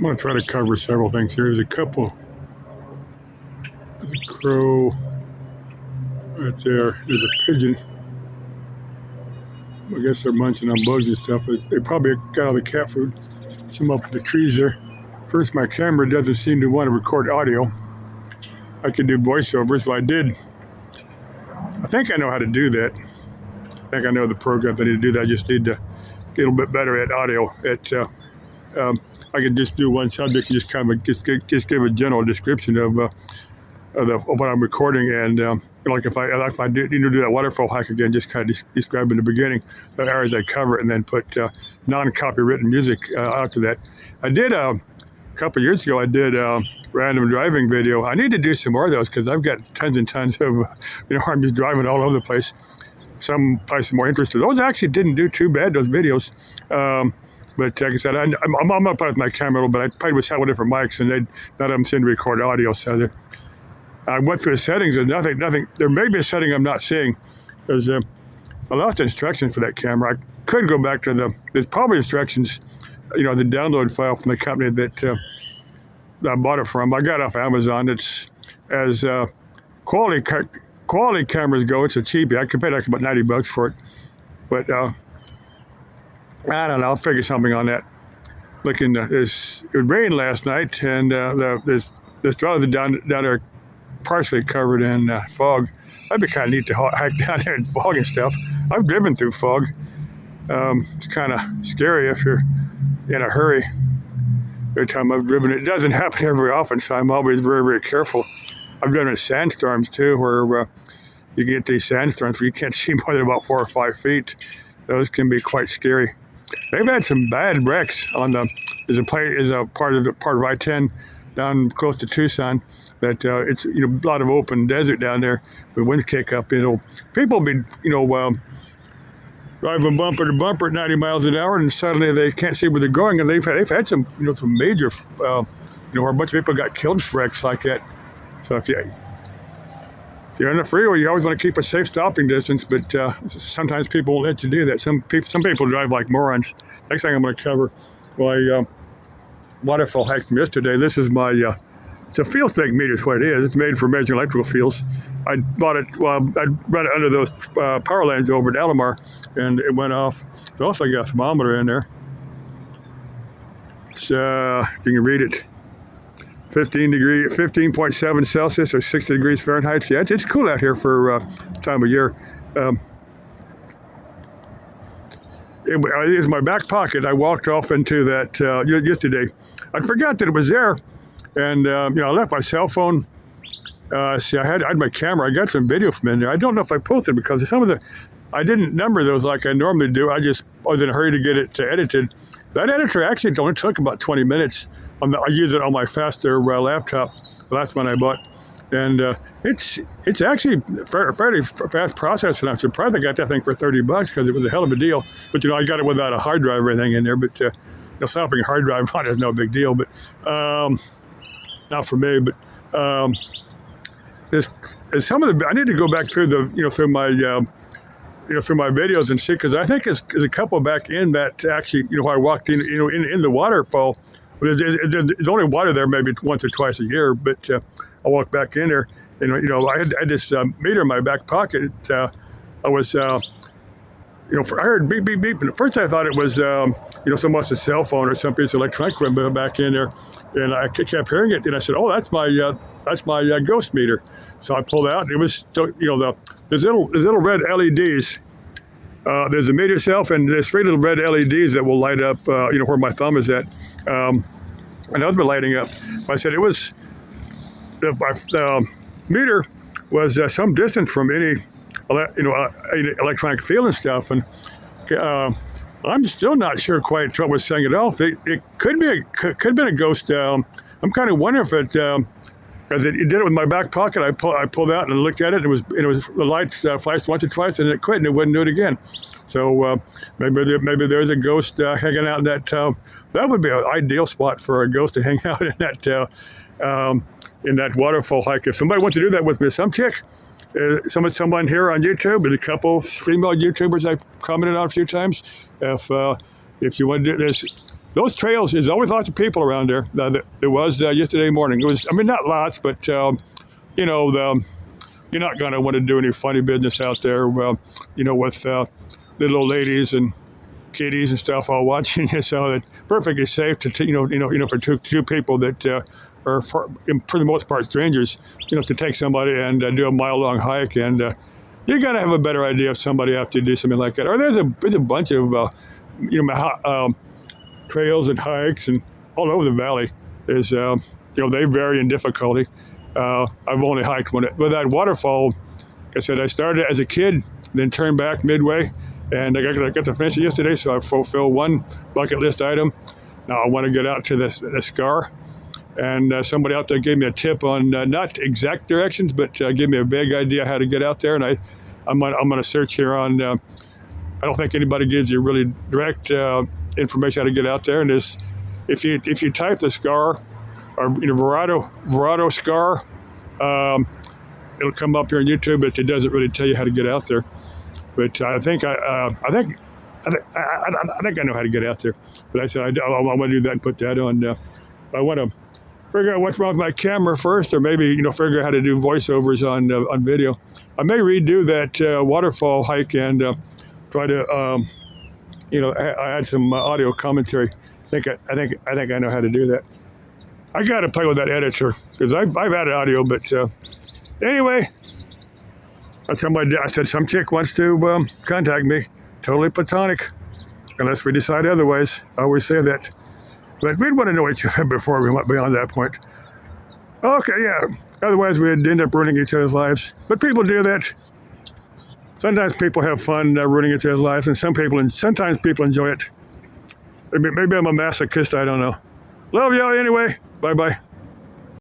I'm going to try to cover several things here. There's a couple. There's a crow right there. There's a pigeon. I guess they're munching on bugs and stuff. They probably got all the cat food. Some up in the trees there. First, my camera doesn't seem to want to record audio. I could do voiceovers, so I did. I think I know how to do that. I think I know the program that I need to do that. I just need to get a little bit better at audio. I could just do one subject and just kind of just give a general description of what I'm recording, and like if I do that waterfall hike again, just kind of describe in the beginning the areas I cover, and then put non-copywritten music after that. I did a couple of years ago. I did a random driving video. I need to do some more of those because I've got tons and tons of I'm just driving all over the place. Some places more interested. Those actually didn't do too bad. Those videos. But like I said, I'm up with my camera a little bit. I played with several different mics, and none of them seem to record audio. So I went through the settings, and nothing. There may be a setting I'm not seeing. There's I lost the instructions for that camera. I could go back to there's probably instructions, the download file from the company that I bought it from. I got it off Amazon. It's as quality cameras go. It's a cheapie. I could pay like about $90 for it, but I don't know. I'll figure something on that. It rained last night, and there's drought down there, partially covered in fog. That'd be kind of neat to hike down there in fog and stuff. I've driven through fog. It's kind of scary if you're in a hurry. Every time I've driven, it doesn't happen very often, so I'm always very, very careful. I've driven in sandstorms too, where you get these sandstorms where you can't see more than about 4 or 5 feet. Those can be quite scary. They've had some bad wrecks on there's a part of I-10 down close to Tucson that it's a lot of open desert down there. The winds kick up. People be driving bumper to bumper at 90 miles an hour, and suddenly they can't see where they're going. And they've had some major where a bunch of people got killed in wrecks like that. So if you're on the freeway, you always want to keep a safe stopping distance, but sometimes people won't let you do that. Some people drive like morons. Next thing I'm going to cover, my waterfall hike from yesterday. This is my, it's a field stake meter is what it is. It's made for measuring electrical fields. I bought it, I run it under those power lines over at Alamar, and it went off. There's also got a thermometer in there. It's, if you can read it, 15.7 Celsius or 60 degrees Fahrenheit. Yeah, it's cool out here for time of year. It was my back pocket. I walked off into that yesterday. I forgot that it was there, and I left my cell phone. I had my camera. I got some video from in there. I don't know if I posted because I didn't number those like I normally do. I was in a hurry to get it edited. That editor actually only took about 20 minutes. I use it on my faster laptop. That's one I bought, and it's actually fairly fast process. And I'm surprised I got that thing for $30 because it was a hell of a deal. But I got it without a hard drive or anything in there. But slapping a hard drive on it is no big deal. But not for me. But some of the I need to go back through through my through my videos and see, because I think there's a couple back in that actually where I walked in in the waterfall. There's only water there maybe once or twice a year, but I walked back in there, and I had this meter in my back pocket. I was I heard beep beep beep, and at first I thought it was someone's cell phone or some piece of electronic equipment back in there, and I kept hearing it, and I said, oh, that's my ghost meter. So I pulled out, and it was there's little red LEDs. There's a meter itself, and there's 3 little red LEDs that will light up, where my thumb is at. And those were lighting up. I said it was, the meter was some distance from any, electronic field and stuff. And I'm still not sure quite what was saying it off. It could have been a ghost. I'm kind of wondering if it, because it did it with my back pocket. I pulled out and looked at it. It was the lights flashed once or twice, and it quit, and it wouldn't do it again. So maybe there's a ghost hanging out in that. That would be an ideal spot for a ghost to hang out in that waterfall hike. If somebody wants to do that with me, some chick, someone here on YouTube, and a couple female YouTubers I've commented on a few times. If you want to do this, those trails, there's always lots of people around there. There was yesterday morning. It was, I mean, not lots, but you know, you're not going to want to do any funny business out there, you know, with little old ladies and kiddies and stuff all watching you. So it's perfectly safe to, you know, for two people that are for the most part strangers, you know, to take somebody and do a mile-long hike, and you're going to have a better idea if somebody has to do something like that. Or there's a bunch of you know, trails and hikes and all over the valley. There's you know, they vary in difficulty. I've only hiked one, but that waterfall, like I said, I started as a kid, then turned back midway, and I got to finish it yesterday, so I fulfilled one bucket list item. Now I want to get out to the scar, and somebody out there gave me a tip on not exact directions, but gave me a vague idea how to get out there, and I'm going to search here on. I don't think anybody gives you really direct information how to get out there, and if you type the scar, or you know, Verado scar, it'll come up here on YouTube, but it doesn't really tell you how to get out there. But I think I know how to get out there. But I said I want to do that and put that on. I want to figure out what's wrong with my camera first, or maybe, you know, figure out how to do voiceovers on video. I may redo that waterfall hike and try to you know, add some audio commentary. I think I know how to do that. I got to play with that editor because I've added audio, but anyway, I told my dad, I said, some chick wants to contact me. Totally platonic, unless we decide otherwise. I always say that. But we'd want to know each other before we went beyond that point. Okay, yeah. Otherwise, we'd end up ruining each other's lives. But people do that. Sometimes people have fun ruining each other's lives, and sometimes people enjoy it. Maybe I'm a masochist, I don't know. Love y'all anyway. Bye-bye.